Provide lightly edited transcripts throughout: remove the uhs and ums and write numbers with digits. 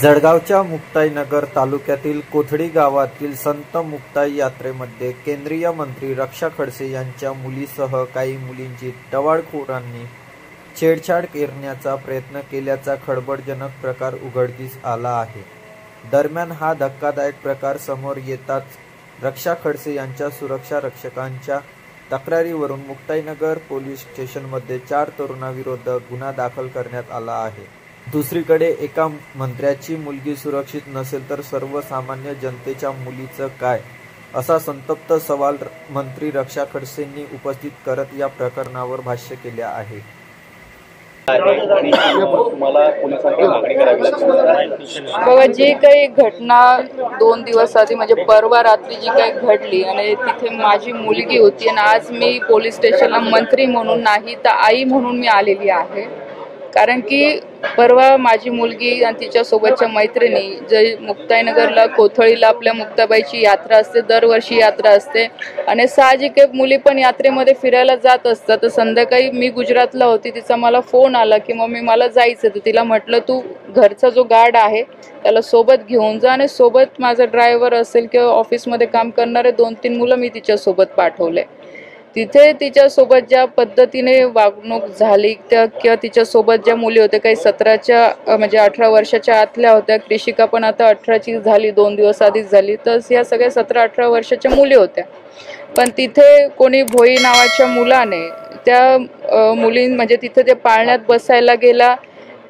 जळगावच्या मुक्ताईनगर तालुक्यातील कोथडी गावातील संत मुक्ताई यात्रेमध्ये केंद्रीय मंत्री रक्षा खडसे यांच्या मुलीसह काही मुलींची टवाळखोरांनी छेडछाड करण्याचा प्रयत्न केल्याचा खळबळजनक प्रकार उघडकीस आला आहे। दरम्यान हा धक्कादायक प्रकार समोर येताच रक्षा खडसे यांच्या सुरक्षा रक्षकांच्या तक्रारीवरून मुक्ताईनगर पोलीस स्टेशनमध्ये 4 तरुणांविरोधात गुन्हा दाखल करण्यात आला आहे। दुसरीकडे एका मंत्र्याची मुलगी सुरक्षित नसेल तर सर्वसामान्य जनतेच्या मुलीचं काय, असा संतप्त सवाल मंत्री रक्षा खडसेंनी उपस्थित करत या प्रकरणावर भाष्य केले आहे। बघा, जी काही घटना 2 दिवस आधी म्हणजे परवा रात्री जी काही घडली आणि तिथे माझी मुलगी होती आणि आज मी पोलीस स्टेशनला मंत्री म्हणून नाही तर आई म्हणून मी आलेली आहे। कारण की परवा माझी मुलगी आणि तिच्या सोबतच्या मैत्रिणी जे मुक्ताईनगरला कोथळीला आपल्या मुक्ताबाईची यात्रा असते, दरवर्षी यात्रा असते आणि साहजिक मुली पण यात्रेमध्ये फिरायला जात असतात। तर संध्याकाळी मी गुजरातला होती, तिचा मला फोन आला की मम्मी मला जायचं। तर तिला म्हटलं तू घरचा जो गार्ड आहे त्याला सोबत घेऊन जा आणि सोबत माझा ड्रायव्हर असेल किंवा ऑफिसमध्ये काम करणारे 2-3 मुलं मी तिच्यासोबत पाठवले। तिथे तिच्यासोबत ज्या पद्धतीने वागणूक झाली किंवा तिच्यासोबत ज्या मुली होत्या, काही 17च्या म्हणजे 18 वर्षाच्या आतल्या होत्या, कृषिका पण आता 18ची झाली, 2 दिवस आधीच झाली, तर या सगळ्या 17-18 वर्षाच्या मुली होत्या। पण तिथे कोणी भोई नावाच्या मुलाने त्या मुली म्हणजे तिथे ते पाळण्यात बसायला गेला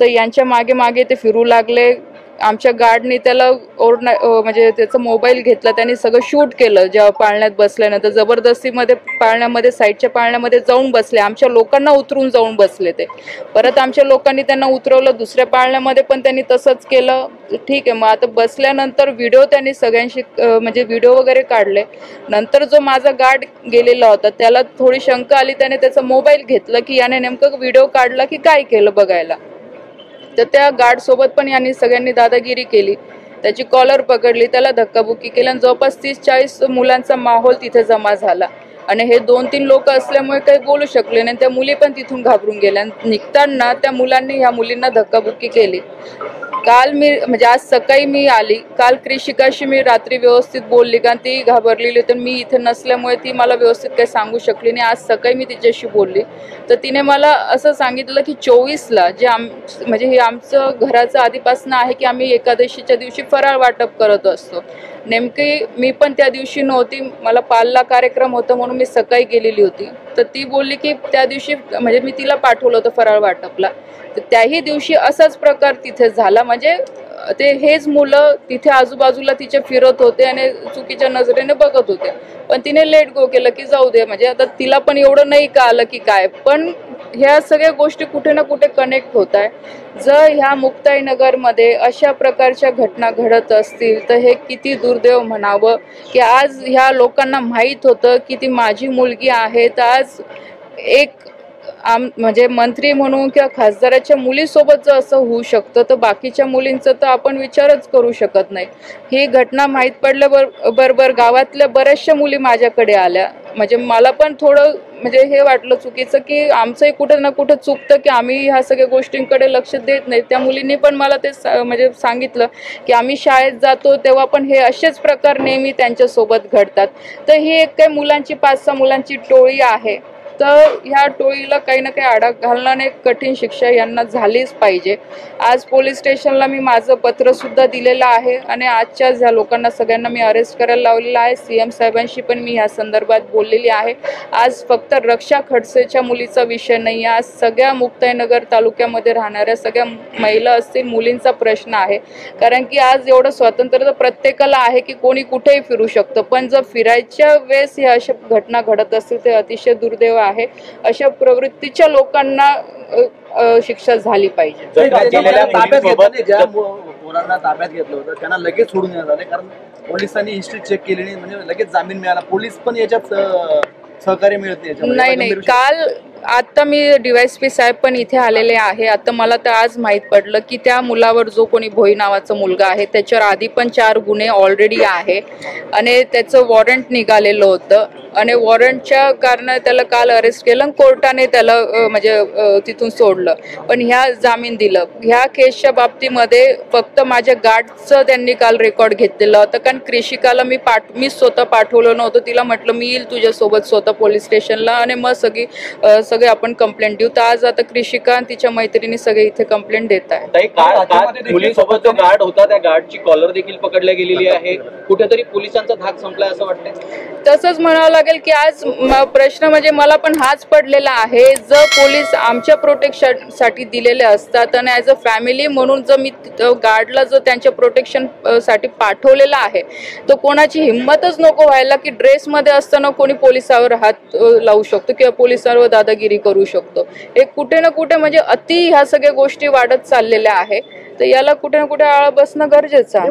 तर यांच्या मागे मागे ते फिरू लागले। आमच्या गार्डने त्याला म्हणजे त्याचा मोबाईल घेतला, त्यांनी सगळं शूट केलं। जेव्हा पाळण्यात बसल्यानंतर जबरदस्तीमध्ये पाळण्यामध्ये साईडच्या पाळण्यामध्ये जाऊन बसले, आमच्या लोकांना उतरून जाऊन बसले। ते परत आमच्या लोकांनी त्यांना उतरवलं, दुसऱ्या पाळण्यामध्ये पण त्यांनी तसंच केलं। ठीक आहे, मग आता बसल्यानंतर व्हिडिओ त्यांनी सगळ्यांशी म्हणजे व्हिडिओ वगैरे काढले। नंतर जो माझा गार्ड गेलेला होता त्याला थोडी शंका आली, त्याने त्याचा मोबाईल घेतला की याने नेमकं व्हिडिओ काढला की काय केलं बघायला। तर त्या गार्ड सोबत पण यांनी सगळ्यांनी दादागिरी केली, त्याची कॉलर पकडली, त्याला धक्काबुक्की केली आणि जवळपास 30-40 मुलांचा माहोल तिथे जमा झाला। आणि हे 2-3 लोक असल्यामुळे काही बोलू शकले नाही, त्या मुली पण तिथून घाबरून गेल्या। निघताना त्या मुलांनी ह्या मुलींना धक्काबुक्की केली। काल मी म्हणजे आज सकाळी मी आली, काल कृषिकाशी मी रात्री व्यवस्थित बोलली, कारण ती घाबरलेली होती, मी इथे नसल्यामुळे ती मला व्यवस्थित काही सांगू शकली नाही। आज सकाळी मी तिच्याशी बोलली तर तिने मला असं सांगितलं की 24ला जे म्हणजे हे आमचं घराचं आधीपासून आहे की आम्ही एकादशीच्या दिवशी फराळ वाटप करत असतो। नेमकी मी पण त्या दिवशी नव्हती, मला पालला कार्यक्रम होता म्हणून मी सकाळी गेलेली होती। तर ती बोलली की त्या दिवशी म्हणजे मी तिला पाठवलं होतं फराळ वाटपला, तर त्याही दिवशी असाच प्रकार तिथे झाला। म्हणजे ते हेच मुलं तिथे आजूबाजूला तिचे फिरत होते आणि चुकीच्या नजरेने बघत होते, पण तिने लेट गो केलं की जाऊ दे। म्हणजे आता तिला पण एवढं नाही का आलं की काय, पण ह्या सगळ्या गोष्टी कुठे ना कुठे कनेक्ट होत आहे। जर ह्या मुक्ताईनगरमध्ये अशा प्रकारच्या घटना घडत असतील तर हे किती दुर्दैव म्हणावं की आज ह्या लोकांना माहीत होतं की ती माझी मुलगी आहे, तर आज एक म्हणजे मंत्री म्हणून किंवा खासदाराच्या मुलीसोबत जर असं होऊ शकतं तर बाकीच्या मुलींचं तर आपण विचारच करू शकत नाही। ही घटना माहीत पडल्याबरोबर गावातल्या बऱ्याचशा मुली माझ्याकडे आल्या। म्हणजे मला पण थोडं म्हणजे हे वाटलं चुकीचं की आमचंही कुठं ना कुठं चुकतं की आम्ही ह्या सगळ्या गोष्टींकडे लक्ष देत नाही। त्या मुलींनी पण मला ते म्हणजे सांगितलं की आम्ही शाळेत जातो तेव्हा पण हे असेच प्रकार नेहमी त्यांच्यासोबत घडतात। तर ही एक काही मुलांची 5-6 मुलांची टोळी आहे, तर ह्या टोळीला काही ना काही आळा घालण्याने कठीण शिक्षा यांना झालीच पाहिजे। आज पोलीस स्टेशनला मी माझं पत्र सुद्धा दिलेलं आहे आणि आजच्याच ह्या लोकांना सगळ्यांना मी अरेस्ट करायला लावलेलं आहे। CM साहेबांशी पण मी ह्या संदर्भात बोललेली आहे। आज फक्त रक्षा खडसेच्या मुलीचा विषय नाही, आज सगळ्या मुक्ताईनगर तालुक्यामध्ये राहणाऱ्या सगळ्या महिला असतील, मुलींचा प्रश्न आहे। कारण की आज एवढं स्वातंत्र्य तर प्रत्येकाला आहे की कोणी कुठेही फिरू शकतं, पण जर फिरायच्या वेळेस ह्या अशा घटना घडत असतील ते अतिशय दुर्दैव आहे। अशा प्रवृत्तीच्या लोकांना शिक्षा झाली पाहिजे। पोरांना ताब्यात घेतलं होतं त्यांना लगेच सोडून देण्यात आले, कारण पोलिसांनी हिस्ट्री चेक केली नाही, म्हणजे लगेच जामीन मिळाला। पोलीस पण याच्यात सहकार्य मिळत नाही। काल आता मी DYSP साहेब पण इथे आलेले आहे। आता मला तर आज माहीत पडलं की त्या मुलावर जो कोणी भोई नावाचा मुलगा आहे त्याच्यावर आधी पण 4 गुन्हे ऑलरेडी आहे आणि त्याचं वॉरंट निघालेलं होतं। आणि वॉरंटच्या कारणाने त्याला काल अरेस्ट केलं आणि कोर्टाने त्याला तिथून सोडलं, पण ह्या जामीन दिलं. ह्या केसच्या बाबतीमध्ये फक्त माझ्या गार्डचं त्यांनी काल रेकॉर्ड घेतलेलं होतं, कारण कृषिकाला मी स्वतः पाठवलं नव्हतं. तिला म्हटलं मी येईल तुझ्यासोबत स्वतः पोलीस स्टेशनला आणि मग सगळे आपण कंप्लेंट देऊ. तर आज आता कृषिका आणि तिच्या मैत्रिणी सगळे इथे कंप्लेंट देत आहे. मुलीसोबत जो गार्ड होता त्या गार्डची कॉलर देखील पकडल्या गेलेली आहे. कुठेतरी पोलिसांचा धाक संपलाय असं वाटतंय. तसंच म्हणावं लागेल की आज प्रश्न म्हणजे मला पण हाच पडलेला आहे. जर पोलीस आमच्या प्रोटेक्शनसाठी दिलेले असतात आणि ॲज अ फॅमिली म्हणून जर मी गार्डला जर त्यांच्या प्रोटेक्शन साठी पाठवलेला आहे, तर कोणाची हिंमतच नको व्हायला की ड्रेसमध्ये असताना कोणी पोलिसावर हात लावू शकतो किंवा पोलिसांवर दादागिरी करू शकतो. हे कुठे ना कुठे म्हणजे अति ह्या सगळ्या गोष्टी वाढत चाललेल्या आहे. तर याला कुठे ना कुठे आळा बसणं गरजेचं आहे.